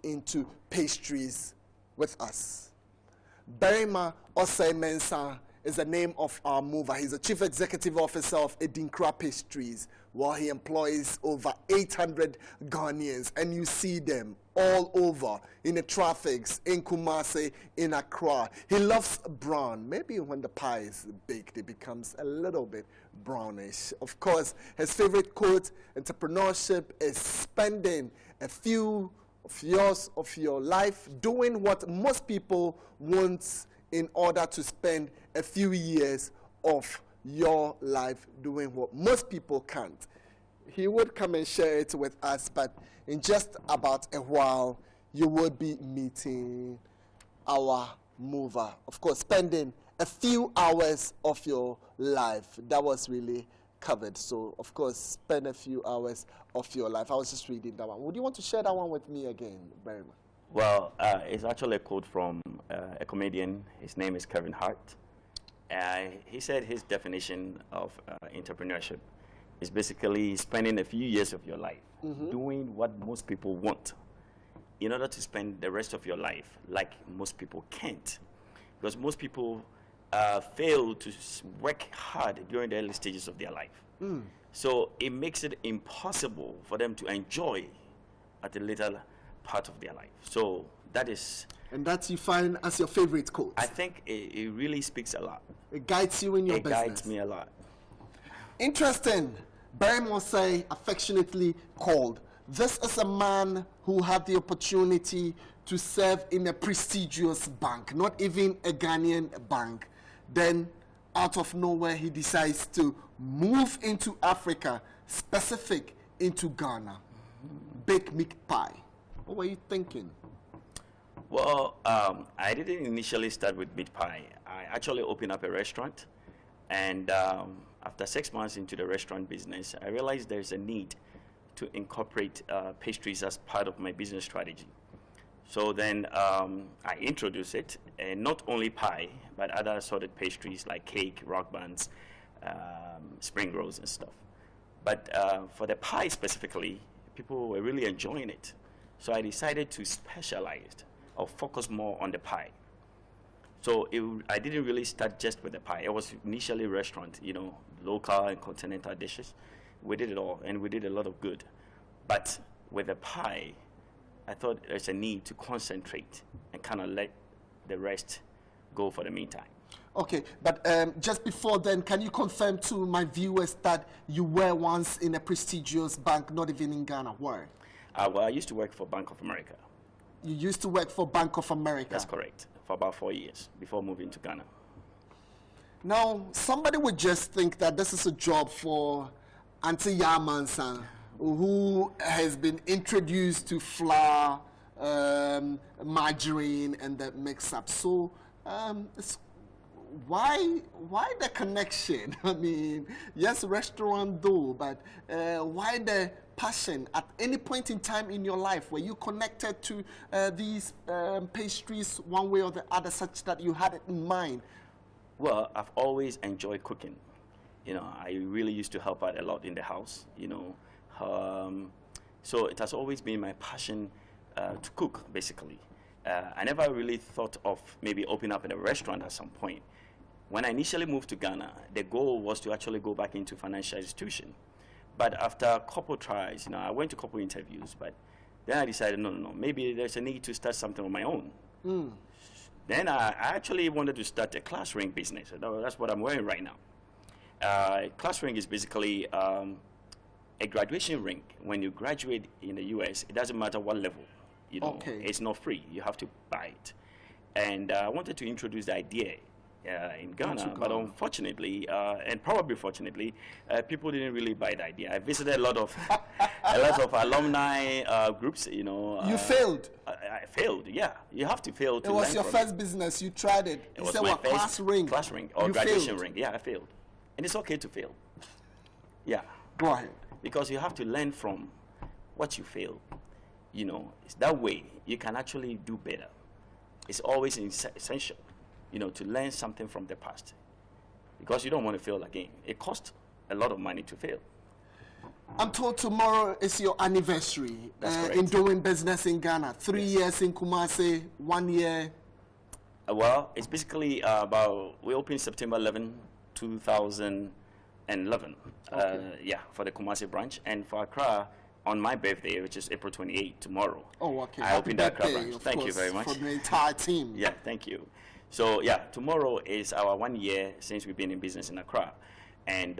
into pastries with us. Berima Osei Mensah is the name of our mover. He's the Chief Executive Officer of Adinkra Pastries, where he employs over 800 Ghanaians, and you see them all over in the traffics, in Kumasi, in Accra. He loves brown. Maybe when the pie is baked, it becomes a little bit brownish. Of course, his favorite quote, entrepreneurship is spending a few of your life doing what most people want in order to spend a few years of your life doing what most people can't. He would come and share it with us, but in just about a while, you would be meeting our mover. Of course, spending a few hours of your life. That was really covered. So, of course, spend a few hours of your life. I was just reading that one. Would you want to share that one with me again, Berima? Well, it's actually a quote from a comedian. His name is Kevin Hart. He said his definition of entrepreneurship is basically spending a few years of your life doing what most people want in order to spend the rest of your life like most people can't. Because most people fail to work hard during the early stages of their life. So it makes it impossible for them to enjoy at the later part of their life. So that is... And that you find as your favorite quote? I think it really speaks a lot. It guides you in your business? It guides me a lot. Interesting. Berima Osei, affectionately called. This is a man who had the opportunity to serve in a prestigious bank, not even a Ghanaian bank. Then, out of nowhere, he decides to move into Africa, specific into Ghana. Bake meat pie. What were you thinking? Well, I didn't initially start with meat pie. I actually opened up a restaurant, and after 6 months into the restaurant business, I realized there's a need to incorporate pastries as part of my business strategy. So then I introduced it, and not only pie, but other assorted pastries like cake, rock buns, spring rolls and stuff. But for the pie specifically, people were really enjoying it. So I decided to specialize or focus more on the pie. So I didn't really start just with the pie. It was initially restaurant, you know, local and continental dishes. We did it all, and we did a lot of good. But with the pie, I thought there's a need to concentrate and kind of let the rest go for the meantime. Okay, but just before then, can you confirm to my viewers that you were once in a prestigious bank, not even in Ghana? Where? Well, I used to work for Bank of America. You used to work for Bank of America? That's correct, for about 4 years before moving to Ghana. Now, somebody would just think that this is a job for Auntie Yamansan, who has been introduced to flour, margarine, and the mix-up. So, why the connection? I mean, yes, restaurant though, but why the passion? At any point in time in your life, were you connected to these pastries one way or the other, such that you had it in mind? Well, I've always enjoyed cooking. You know, I really used to help out a lot in the house, you know. So it has always been my passion to cook, basically. I never really thought of maybe opening up in a restaurant at some point. When I initially moved to Ghana, the goal was to actually go back into financial institution. But after a couple tries, you know, I went to a couple interviews, but then I decided, no, maybe there's a need to start something on my own. Then I actually wanted to start a class ring business. That's what I'm wearing right now. Class ring is basically a graduation ring. When you graduate in the US, it doesn't matter what level. You know, it's not free. You have to buy it. And I wanted to introduce the idea in Ghana, but unfortunately, and probably fortunately, people didn't really buy the idea. I visited a lot of alumni groups. You know, you failed. I failed. Yeah, you have to fail to. It was your first business. You tried it. It was my class ring or graduation ring. Yeah, I failed, and it's okay to fail. Yeah. Go ahead. Because you have to learn from what you fail. You know, it's that way you can actually do better. It's always essential, you know, to learn something from the past, because you don't want to fail again. It costs a lot of money to fail. I'm told tomorrow is your anniversary in doing business in Ghana. 3 years in Kumasi, 1 year. Well, it's basically we opened September 11, 2011. Okay. Yeah, for the Kumasi branch. And for Accra, on my birthday, which is April 28, tomorrow. Oh, okay. I opened the Accra branch. Thank you very much. For the entire team. Yeah, thank you. So, yeah, tomorrow is our 1 year since we've been in business in Accra. And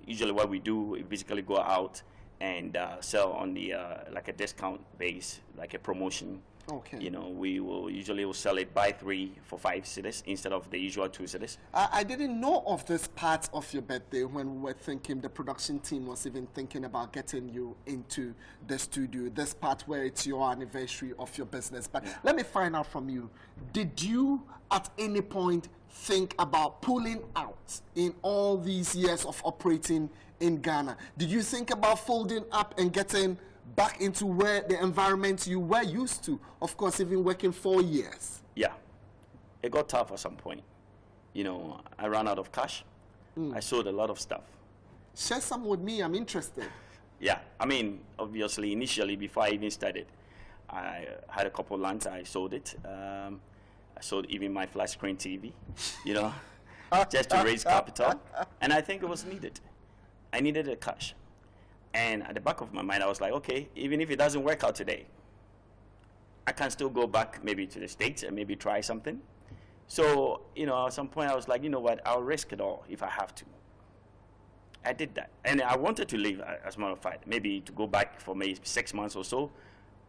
usually what we do, we basically go out and sell on the like a discount base, like a promotion. Okay. You know, we will usually sell it buy 3 for 5 cedis instead of the usual 2 cedis. I didn't know of this part of your birthday when we were thinking, the production team was even thinking about getting you into the studio, this part where it's your anniversary of your business. But let me find out from you, did you at any point think about pulling out in all these years of operating in Ghana? Did you think about folding up and getting back into where the environment you were used to? Of course, even working 4 years. Yeah, it got tough at some point. You know, I ran out of cash. I sold a lot of stuff. Share some with me, I'm interested. Yeah, I mean, obviously, initially, before I even started, I had a couple lands, I sold it. I sold even my flat screen TV, you know, just to raise capital. And I think it was needed. I needed the cash. And at the back of my mind, I was like, okay, even if it doesn't work out today, I can still go back maybe to the States and maybe try something. So, you know, at some point I was like, you know what, I'll risk it all if I have to. I did that. And I wanted to leave, as a matter of fact, maybe to go back for maybe 6 months or so.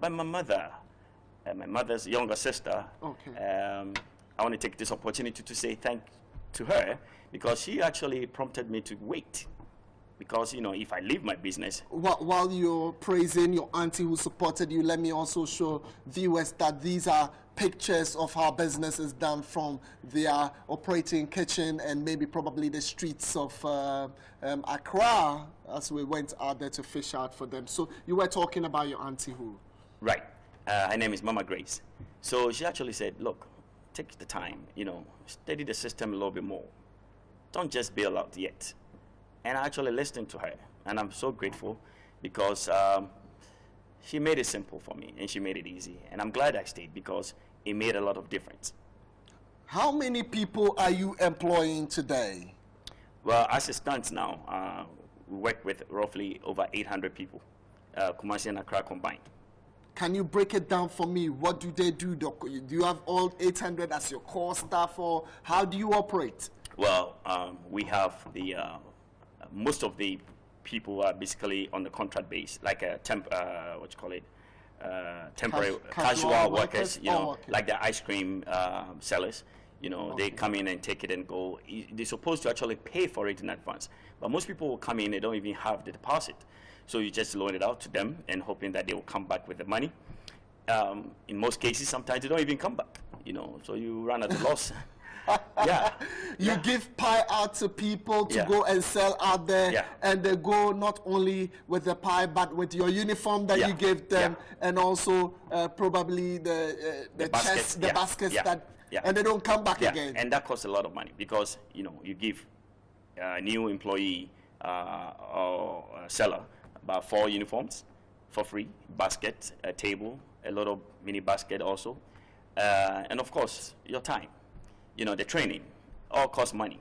But my mother's younger sister, I want to take this opportunity to say thank to her, because she actually prompted me to wait. Because, you know, if I leave my business... While you're praising your auntie who supported you, let me also show viewers that these are pictures of how business is done from their operating kitchen and maybe probably the streets of Accra as we went out there to fish out for them. So you were talking about your auntie who? Right. Her name is Mama Grace. So she actually said, look, take the time, you know, study the system a little bit more. Don't just bail out yet. And I actually listened to her, and I'm so grateful because she made it simple for me, and she made it easy. And I'm glad I stayed because it made a lot of difference. How many people are you employing today? Well, as it stands now, we work with roughly over 800 people, Kumasi and Accra combined. Can you break it down for me? What do they do? Do you have all 800 as your core staff, or how do you operate? Well, we have the... most of the people are basically on the contract base, like a temporary casual workers, you know, like the ice cream sellers. You know, they come in and take it and go. They're supposed to actually pay for it in advance. But most people will come in, they don't even have the deposit. So you just loan it out to them and hoping that they will come back with the money. In most cases, sometimes they don't even come back, you know, so you run at a loss. You give pie out to people to go and sell out there, and they go not only with the pie but with your uniform that you give them, and also probably the baskets that, and they don't come back again. And that costs a lot of money because, you know, you give a new employee or seller about 4 uniforms for free, basket, a table, a lot of mini basket also, and of course your time. You know, the training, all costs money.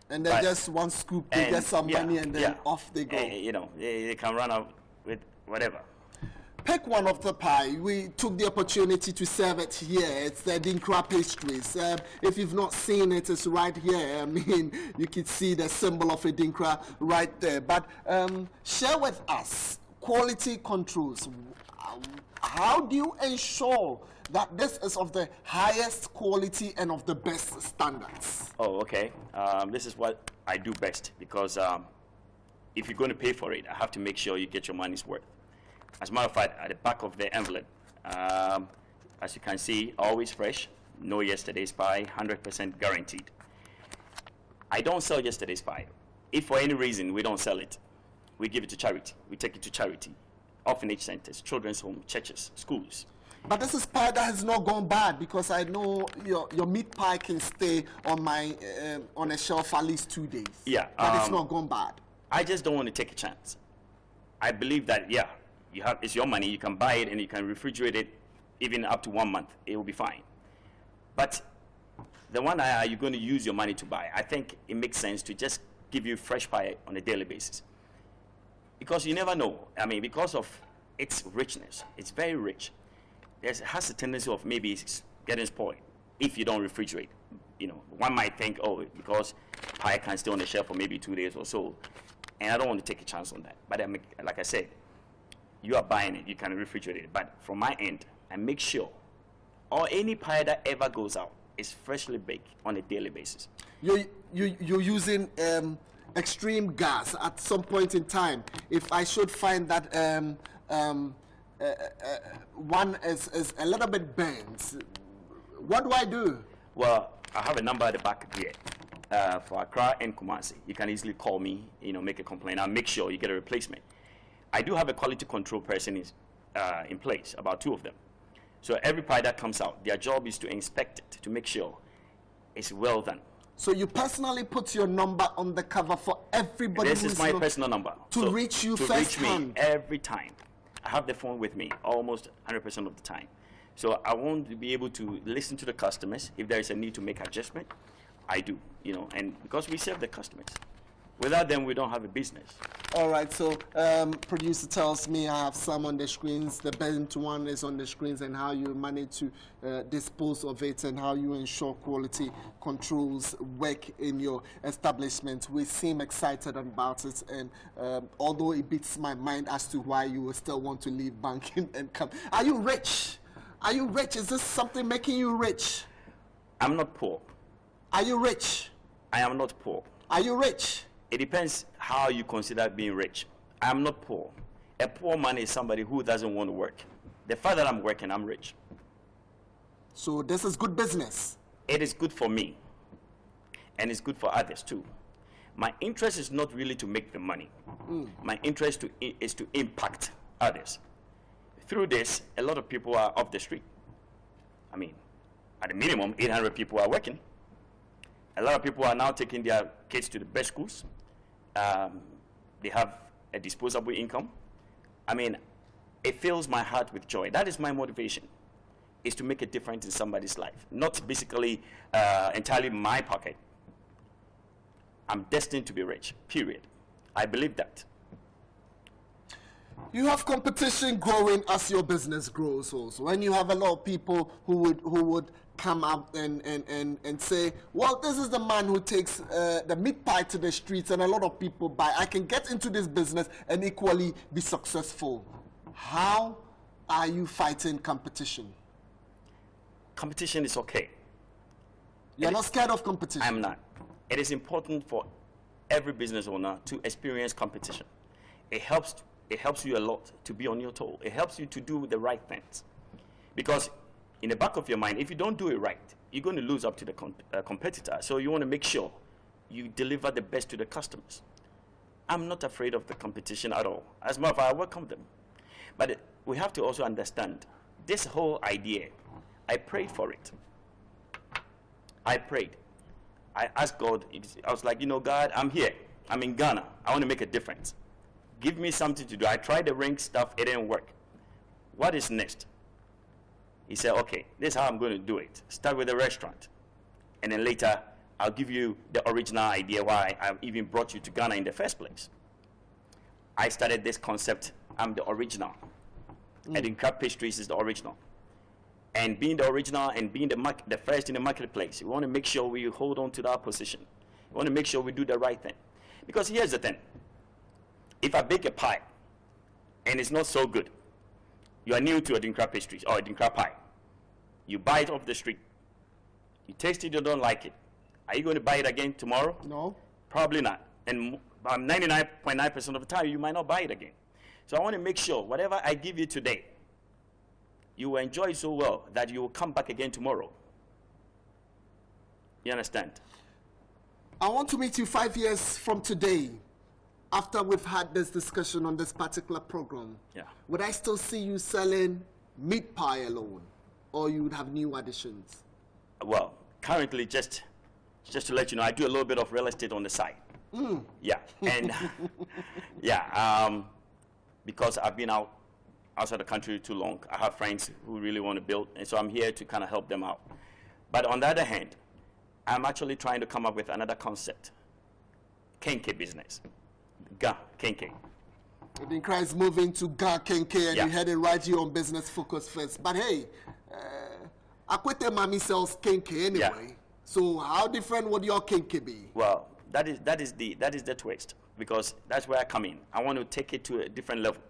And then just one scoop, they get some money and then off they go. You know, they can run out with whatever. Pick one of the pie. We took the opportunity to serve it here. It's the Adinkra Pastries. If you've not seen it, it's right here. I mean, you can see the symbol of Adinkra right there. But share with us quality controls. How do you ensure that this is of the highest quality and of the best standards? Oh, okay. This is what I do best because if you're going to pay for it, I have to make sure you get your money's worth. As a matter of fact, at the back of the envelope, as you can see, always fresh, no yesterday's pie, 100% guaranteed. I don't sell yesterday's pie. If for any reason we don't sell it, we give it to charity. We take it to charity, orphanage centers, children's homes, churches, schools. But this is pie that has not gone bad, because I know your meat pie can stay on my on a shelf at least 2 days. Yeah, but it's not gone bad. I just don't want to take a chance. I believe that, yeah, it's your money. You can buy it and you can refrigerate it even up to 1 month. It will be fine. But the one you're going to use your money to buy, I think it makes sense to just give you fresh pie on a daily basis. Because you never know. I mean, because of its richness, it's very rich. It has a tendency of maybe getting spoiled if you don't refrigerate. You know, one might think, oh, because pie can stay on the shelf for maybe 2 days or so, and I don't want to take a chance on that. But like I said, you are buying it, you can refrigerate it. But from my end, I make sure, or any pie that ever goes out is freshly baked on a daily basis. You're using extreme gas at some point in time. If I should find that one is a little bit bent, what do I do? Well, I have a number at the back here for Accra and Kumasi. You can easily call me, make a complaint. I'll make sure you get a replacement. I do have a quality control person in place, about 2 of them. So every pie that comes out, their job is to inspect it, to make sure it's well done. So you personally put your number on the cover for everybody. This is my personal number. To reach you first hand. Every time. I have the phone with me almost 100% of the time. So I want to be able to listen to the customers. If there is a need to make adjustment, I do, and because we serve the customers. Without them, we don't have a business. All right, so producer tells me I have some on the screens. The bent one is on the screens, and how you manage to dispose of it and how you ensure quality controls work in your establishment. We seem excited about it, and although it beats my mind as to why you will still want to leave banking and come. Are you rich? Are you rich? Is this something making you rich? I'm not poor. Are you rich? I am not poor. Are you rich? It depends how you consider being rich. I am not poor. A poor man is somebody who doesn't want to work. The fact that I'm working, I'm rich. So this is good business. It is good for me. And it's good for others too. My interest is not really to make the money. My interest is to impact others. Through this, a lot of people are off the street. I mean, at a minimum, 800 people are working. A lot of people are now taking their kids to the best schools. They have a disposable income. I mean, it fills my heart with joy. That is my motivation, is to make a difference in somebody's life. Not basically entirely my pocket. I'm destined to be rich, period. I believe that. You have competition growing as your business grows also. When you have a lot of people who would come up and say, well, this is the man who takes the meat pie to the streets and a lot of people buy. I can get into this business and equally be successful. How are you fighting competition? Competition is okay. You're not scared of competition? I'm not. It is important for every business owner to experience competition. It helps you a lot to be on your toe. It helps you to do the right things. Because in the back of your mind, if you don't do it right, you're going to lose up to the competitor. So you want to make sure you deliver the best to the customers. I'm not afraid of the competition at all. As a matter of fact, I welcome them. But we have to also understand this whole idea. I prayed for it. I prayed. I asked God, I was like, God, I'm here. I'm in Ghana. I want to make a difference. Give me something to do. I tried the ring stuff. It didn't work. What is next? He said, okay, this is how I'm going to do it. Start with a restaurant. And then later, I'll give you the original idea why I even brought you to Ghana in the first place. I started this concept. I'm the original. Adinkra Pastries is the original. And being the original and being the first in the marketplace, we want to make sure we hold on to that position. We want to make sure we do the right thing. Because here's the thing. If I bake a pie and it's not so good, you are new to Adinkra Pastries or Adinkra pie. You buy it off the street. You taste it, you don't like it. Are you going to buy it again tomorrow? No. Probably not. And 99.9% of the time, you might not buy it again. So I want to make sure whatever I give you today, you will enjoy it so well that you will come back again tomorrow. You understand? I want to meet you 5 years from today. After we've had this discussion on this particular program, would I still see you selling meat pie alone, or you would have new additions? Well, currently, just to let you know, I do a little bit of real estate on the side. Yeah, and because I've been outside the country too long. I have friends who really want to build, and so I'm here to kind of help them out. But on the other hand, I'm actually trying to come up with another concept. Kenke business. Ga Kenke. Adinkra is moving to Ga Kenke, and Yeah. you had it right here on Business Focus first. But hey, Akwete Mami sells Kenke anyway. Yeah. So how different would your Kenke be? Well, that is the twist, because that's where I come in. I want to take it to a different level.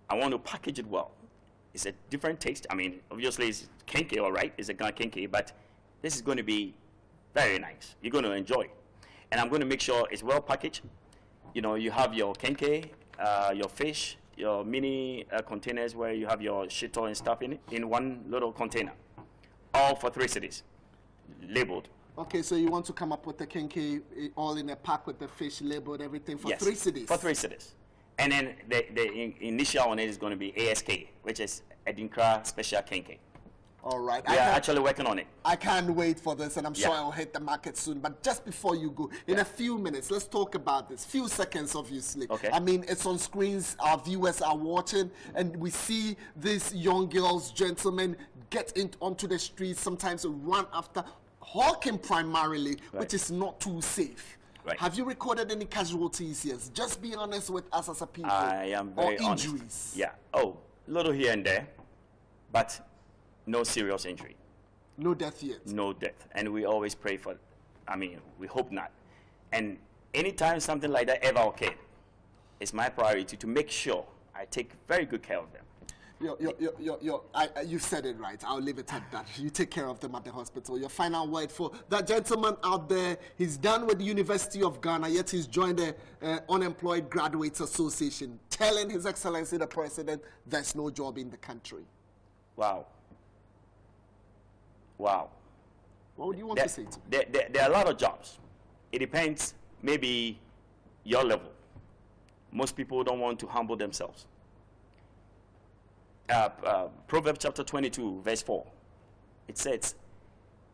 I want to package it well. It's a different taste. I mean, obviously it's Kenke, all right. It's a Ga Kenke, but this is going to be very nice. You're going to enjoy it. And I'm going to make sure it's well packaged. You know, you have your Kenke, your fish, your mini containers where you have your shito and stuff in it, in one little container. All for 3 cities, labeled. Okay, so you want to come up with the Kenke all in a pack with the fish labeled, everything for Yes, 3 cities? For 3 cities. And then the initial on it is going to be ASK, which is Adinkra Special Kenke. All right. We are actually working on it. I can't wait for this, and I'm sure Yeah. I'll hit the market soon. But just before you go, in a few minutes, let's talk about this. Few seconds, obviously. Okay. I mean, it's on screens. Our viewers are watching, and we see these young girls, gentlemen, get onto the streets, sometimes run after hawking primarily, Right. which is not too safe. Right. Have you recorded any casualties? Yes. Just be honest with us as a people. I am very or honest. injuries. Yeah. Oh, little here and there, but no serious injury. No death yet. No death. And we always pray for, I mean, we hope not. And anytime something like that ever occurred, it's my priority to make sure I take very good care of them. You said it right. I'll leave it at that. You take care of them at the hospital. Your final word for that gentleman out there. He's done with the University of Ghana, yet he's joined the Unemployed Graduates Association, telling His Excellency the President there's no job in the country. Wow. Wow. What would you want to say to me? There are a lot of jobs. It depends, maybe your level. Most people don't want to humble themselves. Proverbs chapter 22, verse 4. It says,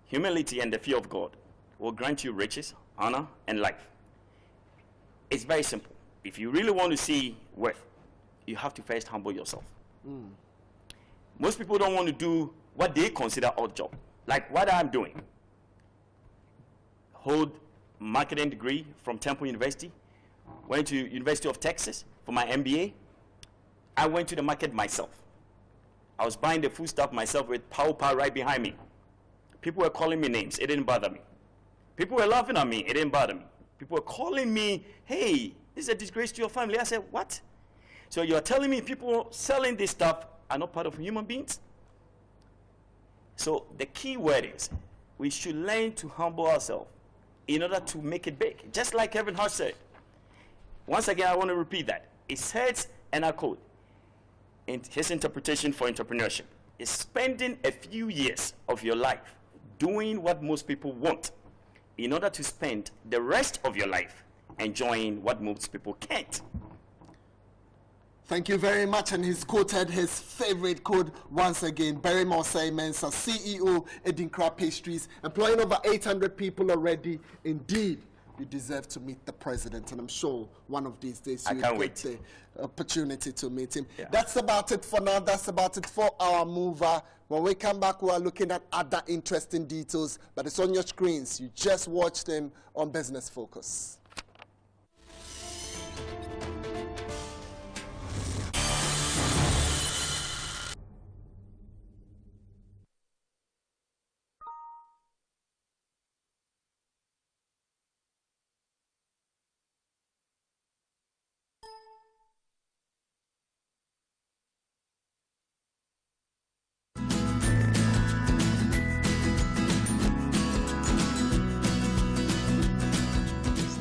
humility and the fear of God will grant you riches, honor, and life. It's very simple. If you really want to see worth, you have to first humble yourself. Most people don't want to do what they consider odd job, like what I'm doing. Hold marketing degree from Temple University, went to University of Texas for my MBA. I went to the market myself. I was buying the food stuff myself with power right behind me. People were calling me names. It didn't bother me. People were laughing at me. It didn't bother me. People were calling me, hey, this is a disgrace to your family. I said, what? So you're telling me people selling this stuff are not part of human beings? So the key word is, we should learn to humble ourselves in order to make it big. Just like Kevin Hart said. Once again, I want to repeat that. It says, and I quote, in his interpretation for entrepreneurship, is spending a few years of your life doing what most people want in order to spend the rest of your life enjoying what most people can't. Thank you very much. And he's quoted his favorite quote once again. Berima Osei-Mensah, CEO, Adinkra Pastries, employing over 800 people already. Indeed, you deserve to meet the president, and I'm sure one of these days you will get the opportunity to meet him. Yeah. That's about it for now. That's about it for our mover. When we come back, we are looking at other interesting details, but it's on your screens. You just watched them on Business Focus.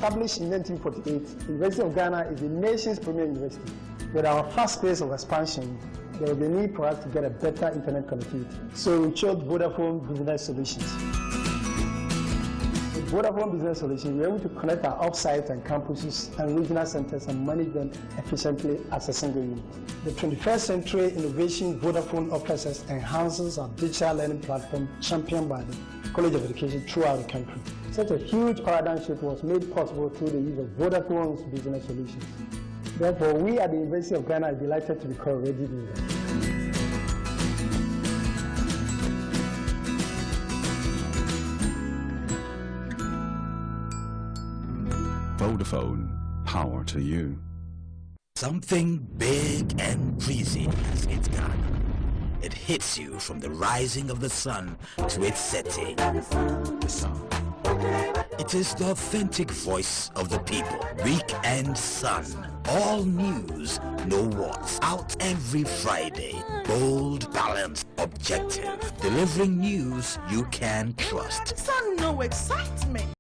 Established in 1948, the University of Ghana is the nation's premier university. With our fast pace of expansion, there will be a need for us to get a better internet connectivity. So we chose Vodafone Business Solutions. With Vodafone Business Solutions, we're able to connect our offsites and campuses and regional centers and manage them efficiently as a single unit. The 21st century innovation Vodafone offers us enhances our digital learning platform championed by the College of Education throughout the country. Such a huge paradigm shift was made possible through the use of Vodafone's business solutions. Therefore, we at the University of Ghana are delighted to be called Ready Leader. Vodafone, power to you. Something big and breezy has hit Ghana. It hits you from the rising of the sun to its setting. It is the authentic voice of the people. Weekend Sun. All news, no what's. Out every Friday. Bold, balanced, objective. Delivering news you can trust. Sun, no excitement.